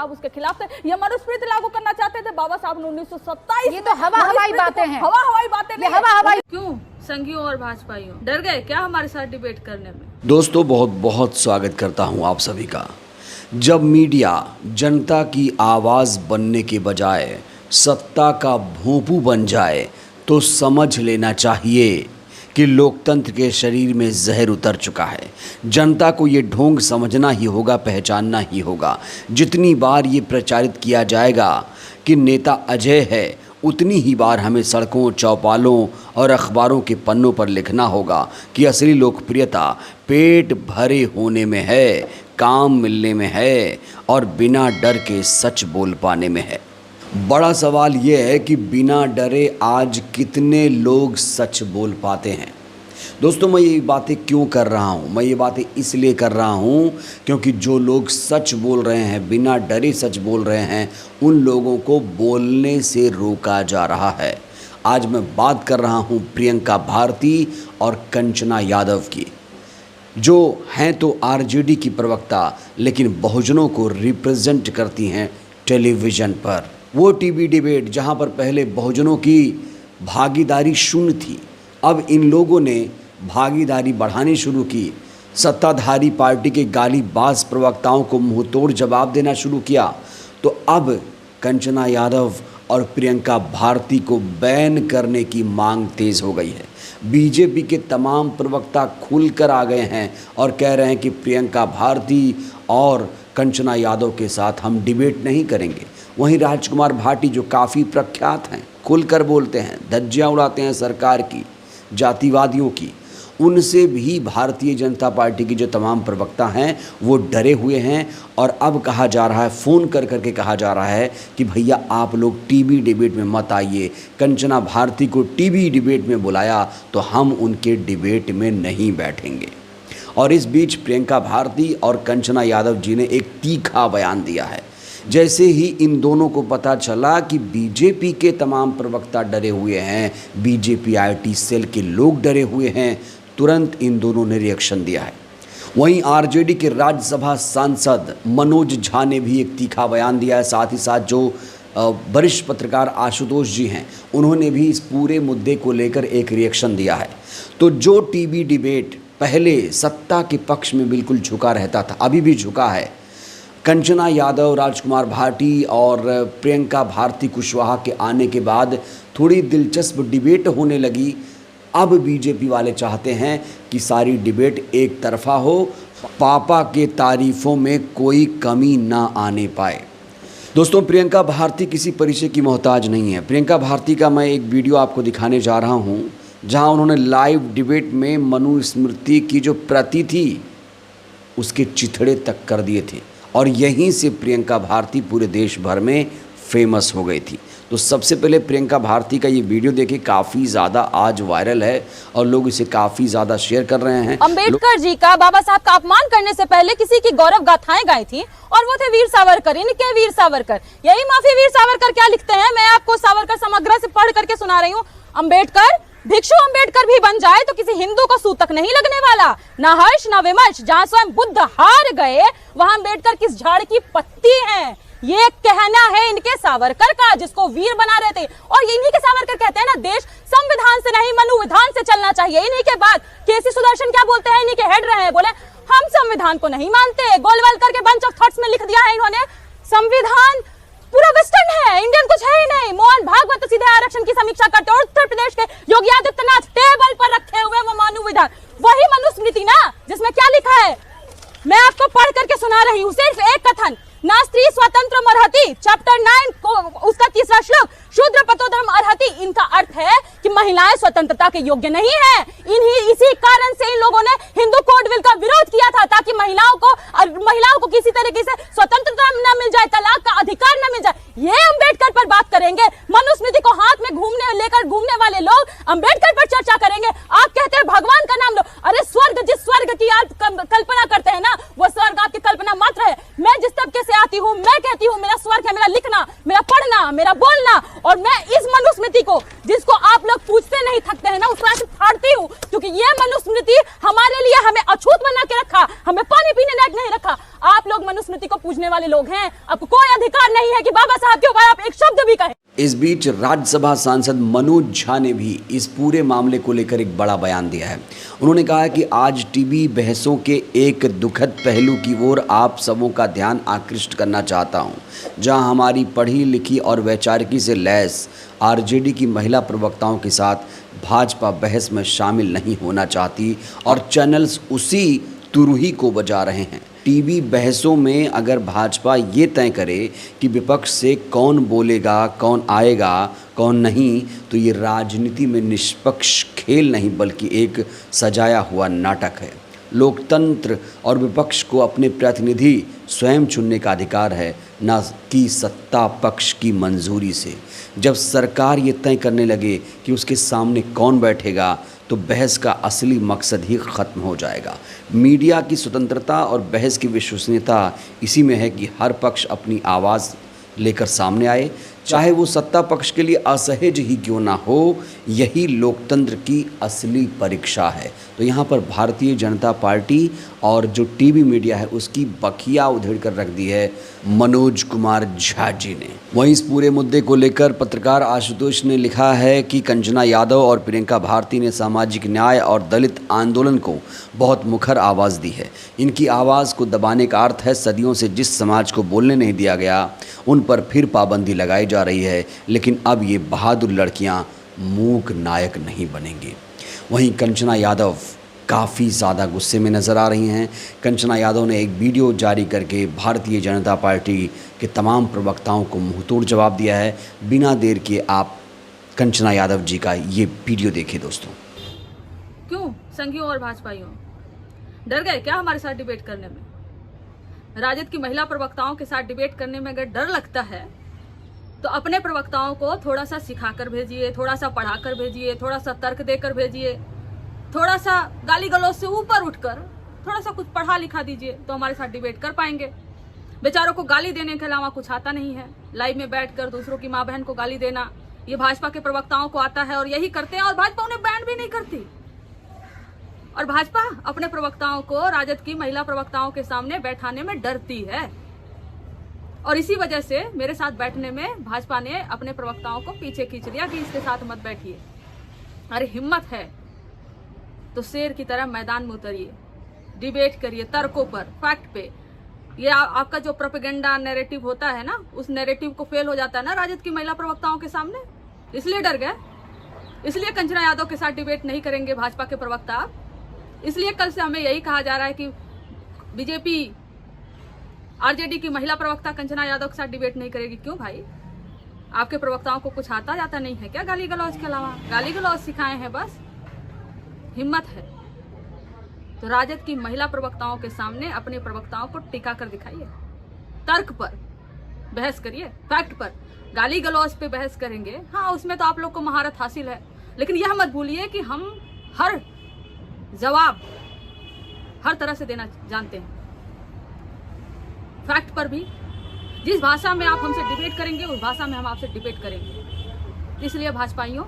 साहब उसके खिलाफ थे। ये मनुस्मृति लागू करना चाहते थे बाबा साहब ने 1927। ये तो हवाई बातें हैं, हवाई बातें नहीं, हवाई। क्यों संघियों और भाजपाइयों डर गए क्या हमारे साथ डिबेट करने में? दोस्तों बहुत बहुत स्वागत करता हूं आप सभी का। जब मीडिया जनता की आवाज़ बनने के बजाय सत्ता का भोंपू बन जाए तो समझ लेना चाहिए कि लोकतंत्र के शरीर में जहर उतर चुका है। जनता को ये ढोंग समझना ही होगा, पहचानना ही होगा। जितनी बार ये प्रचारित किया जाएगा कि नेता अजय है, उतनी ही बार हमें सड़कों, चौपालों और अखबारों के पन्नों पर लिखना होगा कि असली लोकप्रियता पेट भरे होने में है, काम मिलने में है और बिना डर के सच बोल पाने में है। बड़ा सवाल यह है कि बिना डरे आज कितने लोग सच बोल पाते हैं। दोस्तों मैं ये बातें क्यों कर रहा हूँ? मैं ये बातें इसलिए कर रहा हूँ क्योंकि जो लोग सच बोल रहे हैं, बिना डरे सच बोल रहे हैं, उन लोगों को बोलने से रोका जा रहा है। आज मैं बात कर रहा हूँ प्रियंका भारती और कंचना यादव की, जो हैं तो आरजेडी की प्रवक्ता लेकिन बहुजनों को रिप्रेजेंट करती हैं टेलीविज़न पर। वो टीवी डिबेट जहाँ पर पहले बहुजनों की भागीदारी शून्य थी, अब इन लोगों ने भागीदारी बढ़ानी शुरू की। सत्ताधारी पार्टी के गालीबाज प्रवक्ताओं को मुंहतोड़ जवाब देना शुरू किया। तो अब कंचना यादव और प्रियंका भारती को बैन करने की मांग तेज़ हो गई है। बीजेपी के तमाम प्रवक्ता खुलकर आ गए हैं और कह रहे हैं कि प्रियंका भारती और कंचना यादव के साथ हम डिबेट नहीं करेंगे। वहीं राजकुमार भाटी जो काफ़ी प्रख्यात हैं, खुलकर बोलते हैं, धज्जियाँ उड़ाते हैं सरकार की, जातिवादियों की, उनसे भी भारतीय जनता पार्टी की जो तमाम प्रवक्ता हैं वो डरे हुए हैं। और अब कहा जा रहा है, फ़ोन कर करके कहा जा रहा है कि भैया आप लोग टीवी डिबेट में मत आइए। कंचना भारती को टीवी डिबेट में बुलाया तो हम उनके डिबेट में नहीं बैठेंगे। और इस बीच प्रियंका भारती और कंचना यादव जी ने एक तीखा बयान दिया है। जैसे ही इन दोनों को पता चला कि बीजेपी के तमाम प्रवक्ता डरे हुए हैं, बीजेपी आईटी सेल के लोग डरे हुए हैं, तुरंत इन दोनों ने रिएक्शन दिया है। वहीं आरजेडी के राज्यसभा सांसद मनोज झा ने भी एक तीखा बयान दिया है। साथ ही साथ जो वरिष्ठ पत्रकार आशुतोष जी हैं, उन्होंने भी इस पूरे मुद्दे को लेकर एक रिएक्शन दिया है। तो जो टीवी डिबेट पहले सत्ता के पक्ष में बिल्कुल झुका रहता था, अभी भी झुका है। कंचना यादव, राजकुमार भाटी और प्रियंका भारती कुशवाहा के आने के बाद थोड़ी दिलचस्प डिबेट होने लगी। अब बीजेपी वाले चाहते हैं कि सारी डिबेट एक तरफा हो, पापा के तारीफ़ों में कोई कमी ना आने पाए। दोस्तों प्रियंका भारती किसी परिचय की मोहताज नहीं है। प्रियंका भारती का मैं एक वीडियो आपको दिखाने जा रहा हूं, जहां उन्होंने लाइव डिबेट में मनुस्मृति की जो प्रति थी उसके चिथड़े तक कर दिए थे और यहीं से प्रियंका भारती पूरे देश भर में फेमस हो गई थी। तो सबसे पहले प्रियंका भारती का ये वीडियो देखिए, काफ़ी ज़्यादा आज वायरल है और लोग इसे काफ़ी ज़्यादा शेयर कर रहे हैं। अंबेडकर जी का, बाबा साहब का अपमान करने से पहले किसी की गौरव गाथाएं गाई थी और वो थे वीर सावरकर। इनके वीर सावरकर, यही माफी वीर सावरकर क्या लिखते हैं, मैं आपको सावरकर समग्र से पढ़ करके सुना रही हूँ। अंबेडकर, भिक्षु अंबेडकर भी बन जाए तो किसी हिंदू को सूतक नहीं लगने वाला। ना हर्ष ना विमर्श, जहाँ स्वयं बुद्ध हार गए वहां अंबेडकर किस झाड़ की पत्ती है। ये कहना है इनके सावरकर का, जिसको वीर बना रहे थे। और इन्हीं के सावरकर कहते हैं ना, देश संविधान से नहीं मनुविधान से चलना चाहिए। इन्हीं के बाद केसी सुदर्शन क्या बोलते हैं, इन्हीं के हेड रहे हैं, बोले हम संविधान को नहीं मानते। गोलवलकर के बंच ऑफ थॉट्स में लिख दिया है इन्होंने, संविधान पूरा वेस्टर्न है, इंडियन कुछ है ही नहीं। मोहन भागवत तो सीधे आरक्षण की समीक्षा करते और उत्तर प्रदेश के योगी आदित्यनाथ टेबल पर रखे हुए वो मनुविधान, वही मनुस्मृति ना, जिसमें क्या लिखा है मैं आपको पढ़ करके सुना रही हूँ। सिर्फ एक कथन, ना स्त्री स्वतंत्र अर्हति, चैप्टर 9 को उसका 3रा श्लोक, शूद्र पतोधर्म अर्हति। इनका अर्थ है कि महिलाएं स्वतंत्रता के योग्य नहीं है। इसी कारण से इन लोगों ने हिंदू कोड बिल का विरोध किया था, ताकि महिलाओं को किसी तरीके से स्वतंत्रता न मिल जाए, तलाक का अधिकार न मिल जाए। ये अंबेडकर पर बात करेंगे, मनुस्मृति को हाथ में लेकर घूमने वाले लोग अंबेडकर पर चर्चा करेंगे। आप कहते हैं भगवान का नाम लो, अरे स्वर्ग, जिस स्वर्ग की आप कल्पना करते हैं ना, वो स्वर्ग आपकी कल्पना मात्र है। मैं जिस तबके से आती हूँ, मैं कहती हूँ मेरा स्वर्ग है मेरा लिखना, मेरा पढ़ना, मेरा बोलना। और मैं इस मनुस्मृति को, जिसको आप लोग पूछते नहीं थकते हैं ना, उसको ऐसे फाड़ती हूँ, क्योंकि ये मनुस्मृति हमारे लिए हमें अछूत बना के रखा, हमें पानी पीने लायक नहीं रखा। आप लोग मनुस्मृति मूर्ति को पूजने वाले लोग हैं। आपको कोई अधिकार नहीं है कि बाबा साहब के ऊपर आप एक शब्द भी कहें। इस बीच राज्यसभा सांसद मनोज झा ने भी इस पूरे मामले को लेकर एक बड़ा बयान दिया है। उन्होंने कहा है कि आज टीवी बहसों के एक दुखद पहलू की ओर आप सबों का ध्यान आकृष्ट करना चाहता हूं, जहां हमारी पढ़ी लिखी और वैचारिकी से लैस आरजेडी की महिला प्रवक्ताओं के साथ भाजपा बहस में शामिल नहीं होना चाहती और चैनल्स उसी तुरही को बजा रहे हैं। टीवी बहसों में अगर भाजपा ये तय करे कि विपक्ष से कौन बोलेगा, कौन आएगा, कौन नहीं, तो ये राजनीति में निष्पक्ष खेल नहीं बल्कि एक सजाया हुआ नाटक है। लोकतंत्र और विपक्ष को अपने प्रतिनिधि स्वयं चुनने का अधिकार है, न कि सत्ता पक्ष की मंजूरी से। जब सरकार ये तय करने लगे कि उसके सामने कौन बैठेगा तो बहस का असली मकसद ही ख़त्म हो जाएगा। मीडिया की स्वतंत्रता और बहस की विश्वसनीयता इसी में है कि हर पक्ष अपनी आवाज़ लेकर सामने आए, चाहे वो सत्ता पक्ष के लिए असहज ही क्यों ना हो। यही लोकतंत्र की असली परीक्षा है। तो यहाँ पर भारतीय जनता पार्टी और जो टीवी मीडिया है उसकी बखिया उधेड़ कर रख दी है मनोज कुमार झा जी ने। वहीं इस पूरे मुद्दे को लेकर पत्रकार आशुतोष ने लिखा है कि कंचना यादव और प्रियंका भारती ने सामाजिक न्याय और दलित आंदोलन को बहुत मुखर आवाज़ दी है। इनकी आवाज़ को दबाने का अर्थ है सदियों से जिस समाज को बोलने नहीं दिया गया उन पर फिर पाबंदी लगाई जा रही है, लेकिन अब ये बहादुर लड़कियां मूक नायक नहीं बनेंगी। वहीं कंचना यादव काफ़ी ज़्यादा गुस्से में नज़र आ रही हैं। कंचना यादव ने एक वीडियो जारी करके भारतीय जनता पार्टी के तमाम प्रवक्ताओं को मुंहतोड़ जवाब दिया है। बिना देर के आप कंचना यादव जी का ये वीडियो देखिए दोस्तों। क्यों संघियों और भाजपाइयों डर गए क्या हमारे साथ डिबेट करने में? राजद की महिला प्रवक्ताओं के साथ डिबेट करने में अगर डर लगता है तो अपने प्रवक्ताओं को थोड़ा सा सिखाकर भेजिए, थोड़ा सा पढ़ाकर भेजिए, थोड़ा सा तर्क देकर भेजिए, थोड़ा सा गाली गलौज से ऊपर उठकर थोड़ा सा कुछ पढ़ा लिखा दीजिए, तो हमारे साथ डिबेट कर पाएंगे। बेचारों को गाली देने के अलावा कुछ आता नहीं है। लाइव में बैठकर दूसरों की माँ बहन को गाली देना ये भाजपा के प्रवक्ताओं को आता है और यही करते हैं, और भाजपा उन्हें बैन भी नहीं करती। और भाजपा अपने प्रवक्ताओं को राजद की महिला प्रवक्ताओं के सामने बैठाने में डरती है, और इसी वजह से मेरे साथ बैठने में भाजपा ने अपने प्रवक्ताओं को पीछे खींच लिया कि इसके साथ मत बैठिए। अरे हिम्मत है तो शेर की तरह मैदान में उतरिए, डिबेट करिए तर्कों पर, फैक्ट पे। ये आपका जो प्रोपेगेंडा नैरेटिव होता है ना, उस नैरेटिव को फेल हो जाता है ना राजद की महिला प्रवक्ताओं के सामने, इसलिए डर गए। इसलिए कंचना यादव के साथ डिबेट नहीं करेंगे भाजपा के प्रवक्ता। इसलिए कल से हमें यही कहा जा रहा है कि बीजेपी आरजेडी की महिला प्रवक्ता कंचना यादव के साथ डिबेट नहीं करेगी। क्यों भाई? आपके प्रवक्ताओं को कुछ आता जाता नहीं है क्या? गाली गलौज के अलावा गाली गलौज सिखाए हैं बस। हिम्मत है तो राजद की महिला प्रवक्ताओं के सामने अपने प्रवक्ताओं को टिका कर दिखाइए, तर्क पर बहस करिए, फैक्ट पर। गाली गलौज पे बहस करेंगे, हाँ उसमें तो आप लोग को महारत हासिल है, लेकिन यह मत भूलिए कि हम हर जवाब हर तरह से देना जानते हैं। फैक्ट पर भी जिस भाषा में आप हमसे डिबेट करेंगे उस भाषा में हम आपसे डिबेट करेंगे। इसलिए भाजपाइयों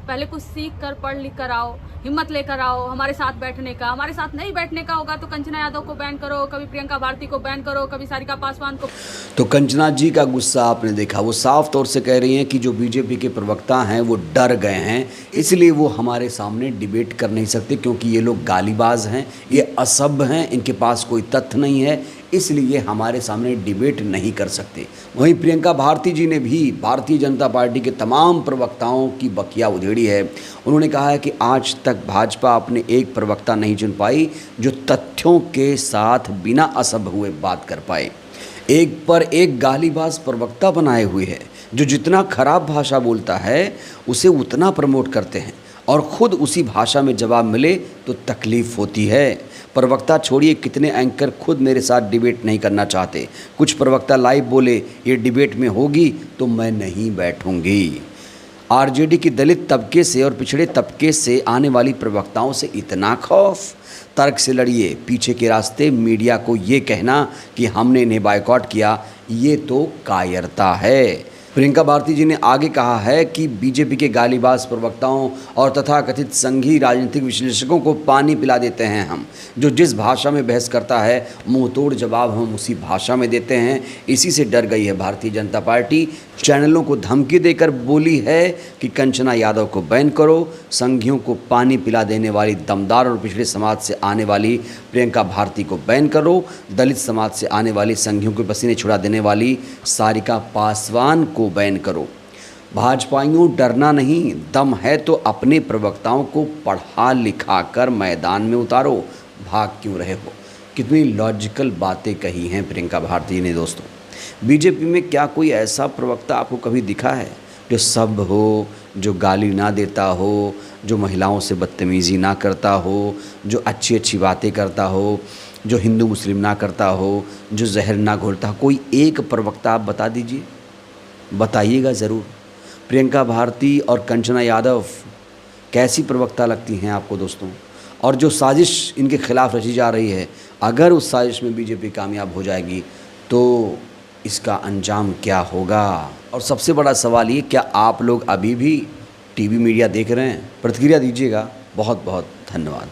पहले कुछ सीख कर पढ़ लिख कर आओ, हिम्मत लेकर आओ हमारे साथ बैठने का। हमारे साथ नहीं बैठने का होगा तो कंचना यादव को बैन करो, कभी प्रियंका भारती को बैन करो, कभी सारिका पासवान को। तो कंचना जी का गुस्सा आपने देखा, वो साफ तौर से कह रही हैं कि जो बीजेपी के प्रवक्ता हैं वो डर गए हैं, इसलिए वो हमारे सामने डिबेट कर नहीं सकते, क्योंकि ये लोग गालीबाज हैं, ये असभ्य हैं, इनके पास कोई तथ्य नहीं है, इसलिए हमारे सामने डिबेट नहीं कर सकते। वहीं प्रियंका भारती जी ने भी भारतीय जनता पार्टी के तमाम प्रवक्ताओं की बखिया उधेड़ी है। उन्होंने कहा है कि आज तक भाजपा अपने एक प्रवक्ता नहीं चुन पाई जो तथ्यों के साथ बिना असभ्य हुए बात कर पाए। एक पर एक गालीबाज प्रवक्ता बनाए हुए है, जो जितना खराब भाषा बोलता है उसे उतना प्रमोट करते हैं, और ख़ुद उसी भाषा में जवाब मिले तो तकलीफ़ होती है। प्रवक्ता छोड़िए, कितने एंकर खुद मेरे साथ डिबेट नहीं करना चाहते। कुछ प्रवक्ता लाइव बोले ये डिबेट में होगी तो मैं नहीं बैठूंगी। आरजेडी की दलित तबके से और पिछड़े तबके से आने वाली प्रवक्ताओं से इतना खौफ? तर्क से लड़िए, पीछे के रास्ते मीडिया को ये कहना कि हमने इन्हें बायकॉट किया, ये तो कायरता है। प्रियंका भारती जी ने आगे कहा है कि बीजेपी के गालीबाज प्रवक्ताओं और तथाकथित संघी राजनीतिक विश्लेषकों को पानी पिला देते हैं हम। जो जिस भाषा में बहस करता है मुंह तोड़ जवाब हम उसी भाषा में देते हैं। इसी से डर गई है भारतीय जनता पार्टी। चैनलों को धमकी देकर बोली है कि कंचना यादव को बैन करो। संघियों को पानी पिला देने वाली दमदार और पिछड़े समाज से आने वाली प्रियंका भारती को बैन करो। दलित समाज से आने वाली संघियों के पसीने छुड़ा देने वाली सारिका पासवान को बैन करो। भाजपाइयों डरना नहीं, दम है तो अपने प्रवक्ताओं को पढ़ा लिखा कर मैदान में उतारो, भाग क्यों रहे हो। कितनी लॉजिकल बातें कही हैं प्रियंका भारती ने। दोस्तों, बीजेपी में क्या कोई ऐसा प्रवक्ता आपको कभी दिखा है जो सभ्य हो, जो गाली ना देता हो, जो महिलाओं से बदतमीज़ी ना करता हो, जो अच्छी अच्छी बातें करता हो, जो हिंदू मुस्लिम ना करता हो, जो जहर ना घोलता हो? कोई एक प्रवक्ता आप बता दीजिए, बताइएगा ज़रूर। प्रियंका भारती और कंचना यादव कैसी प्रवक्ता लगती हैं आपको दोस्तों? और जो साजिश इनके खिलाफ रची जा रही है, अगर उस साजिश में बीजेपी कामयाब हो जाएगी तो इसका अंजाम क्या होगा? और सबसे बड़ा सवाल ये, क्या आप लोग अभी भी टीवी मीडिया देख रहे हैं? प्रतिक्रिया दीजिएगा। बहुत बहुत धन्यवाद।